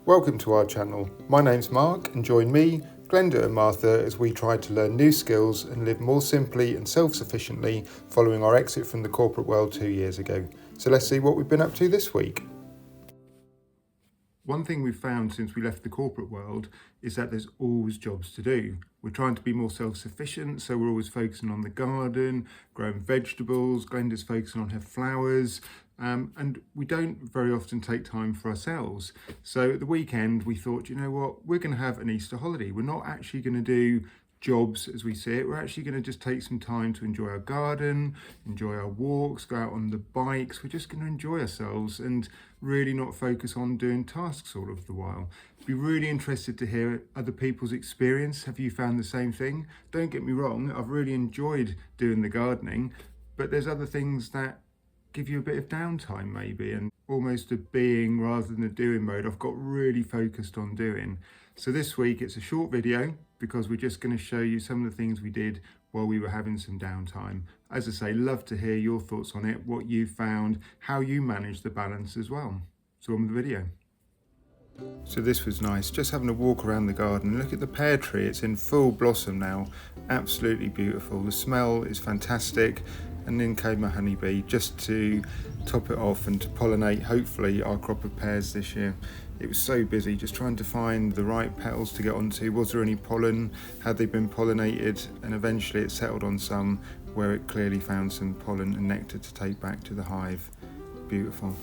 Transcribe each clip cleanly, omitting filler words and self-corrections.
Welcome to our channel. My name's Mark and join me, Glenda and Martha as we try to learn new skills and live more simply and self-sufficiently following our exit from the corporate world 2 years ago. So let's see what we've been up to this week. One thing we've found since we left the corporate world is that there's always jobs to do. We're trying to be more self-sufficient, so we're always focusing on the garden, growing vegetables, Glenda's focusing on her flowers, and we don't very often take time for ourselves. So at the weekend we thought, you know what, we're going to have an Easter holiday. We're not actually going to do jobs as we see it. We're actually going to just take some time to enjoy our garden, enjoy our walks, go out on the bikes. We're just going to enjoy ourselves and really not focus on doing tasks all of the while. Be really interested to hear other people's experience. Have you found the same thing? Don't get me wrong, I've really enjoyed doing the gardening, but there's other things that give you a bit of downtime maybe, and almost a being rather than a doing mode. I've got really focused on doing. So this week it's a short video because we're just going to show you some of the things we did while we were having some downtime. As I say, love to hear your thoughts on it, what you found, how you managed the balance as well. So on with the video. So this was nice, just having a walk around the garden. Look at the pear tree, it's in full blossom now, absolutely beautiful. The smell is fantastic, and then came a honeybee just to top it off and to pollinate hopefully our crop of pears this year. It was so busy just trying to find the right petals to get onto. Was there any pollen? Had they been pollinated? And eventually it settled on some where it clearly found some pollen and nectar to take back to the hive. Beautiful.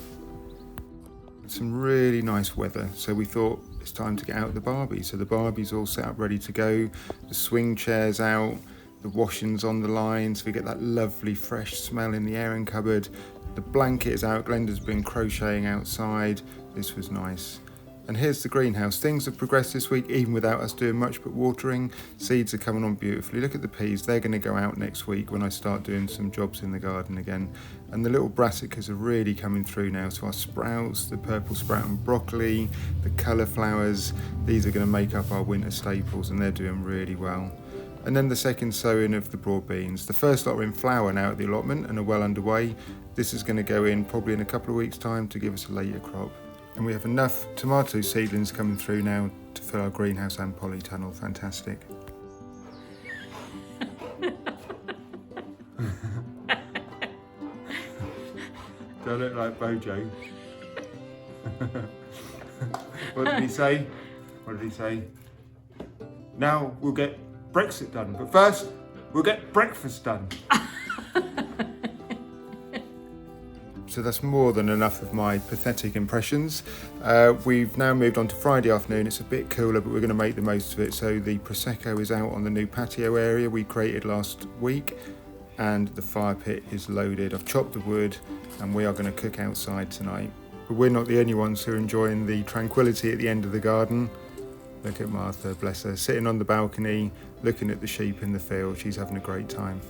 Some really nice weather, so we thought it's time to get out the Barbie. So the Barbie's all set up ready to go, the swing chair's out, the washing's on the line, so we get that lovely fresh smell in the airing cupboard. The blanket is out, Glenda's been crocheting outside. This was nice. And here's the greenhouse. Things have progressed this week even without us doing much but watering. Seeds are coming on beautifully. Look at the peas, they're going to go out next week when I start doing some jobs in the garden again. And the little brassicas are really coming through now. So our sprouts, the purple sprout and broccoli, the colour flowers, these are going to make up our winter staples and they're doing really well. And then the second sowing of the broad beans. The first lot are in flower now at the allotment and are well underway. This is going to go in probably in a couple of weeks' time to give us a later crop. And we have enough tomato seedlings coming through now to fill our greenhouse and polytunnel. Fantastic. Do I look like Bojo? What did he say? What did he say? Now we'll get Brexit done, but first we'll get breakfast done. So that's more than enough of my pathetic impressions. We've now moved on to Friday afternoon. It's a bit cooler, but we're going to make the most of it. So the Prosecco is out on the new patio area we created last week, and the fire pit is loaded. I've chopped the wood and we are going to cook outside tonight. But we're not the only ones who are enjoying the tranquility at the end of the garden. Look at Martha, bless her, sitting on the balcony, looking at the sheep in the field. She's having a great time.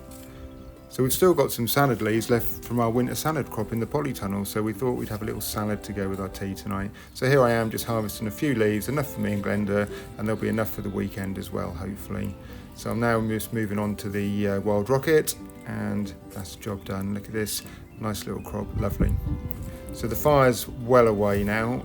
So we've still got some salad leaves left from our winter salad crop in the polytunnel, so we thought we'd have a little salad to go with our tea tonight. So here I am just harvesting a few leaves, enough for me and Glenda, and there'll be enough for the weekend as well, hopefully. So I'm now just moving on to the wild rocket, and that's the job done. Look at this, nice little crop, lovely. So the fire's well away now.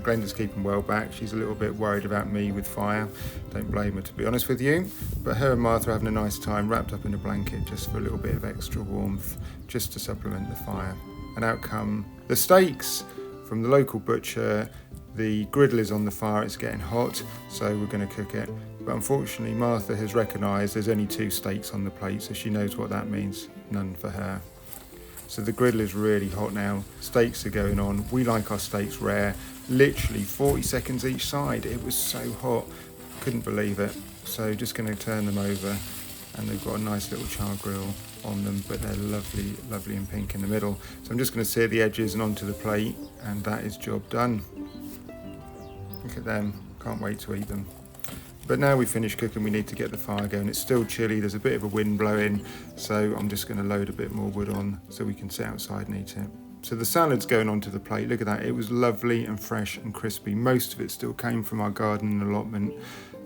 Glenda's keeping well back. She's a little bit worried about me with fire. Don't blame her, to be honest with you. But her and Martha are having a nice time, wrapped up in a blanket just for a little bit of extra warmth, just to supplement the fire. And out come the steaks from the local butcher. The griddle is on the fire, it's getting hot, so we're going to cook it. But unfortunately, Martha has recognised there's only 2 steaks on the plate, so she knows what that means. None for her. So the griddle is really hot now, steaks are going on. We like our steaks rare, literally 40 seconds each side. It was so hot, couldn't believe it. So just going to turn them over, and they've got a nice little char grill on them, but they're lovely, lovely and pink in the middle. So I'm just going to sear the edges and onto the plate, and that is job done. Look at them, can't wait to eat them. But now we've finished cooking, we need to get the fire going. It's still chilly, there's a bit of a wind blowing, so I'm just going to load a bit more wood on so we can sit outside and eat it. So the salad's going onto the plate. Look at that, it was lovely and fresh and crispy. Most of it still came from our garden and allotment.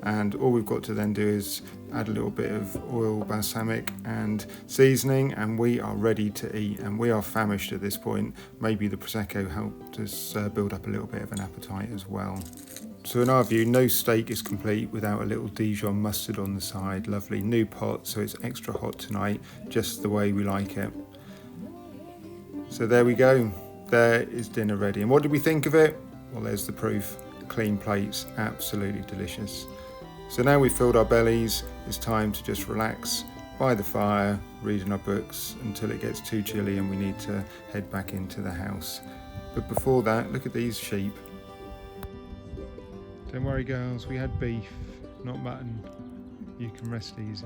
and all we've got to then do is add a little bit of oil, balsamic and seasoning, and we are ready to eat. And we are famished at this point. Maybe the Prosecco helped us build up a little bit of an appetite as well. So in our view, no steak is complete without a little Dijon mustard on the side. Lovely new pot, so it's extra hot tonight, just the way we like it. So there we go, there is dinner ready. And what did we think of it? Well, there's the proof. Clean plates, absolutely delicious. So now we've filled our bellies, it's time to just relax by the fire, reading our books until it gets too chilly and we need to head back into the house. But before that, look at these sheep. Don't worry girls, we had beef, not mutton. You can rest easy.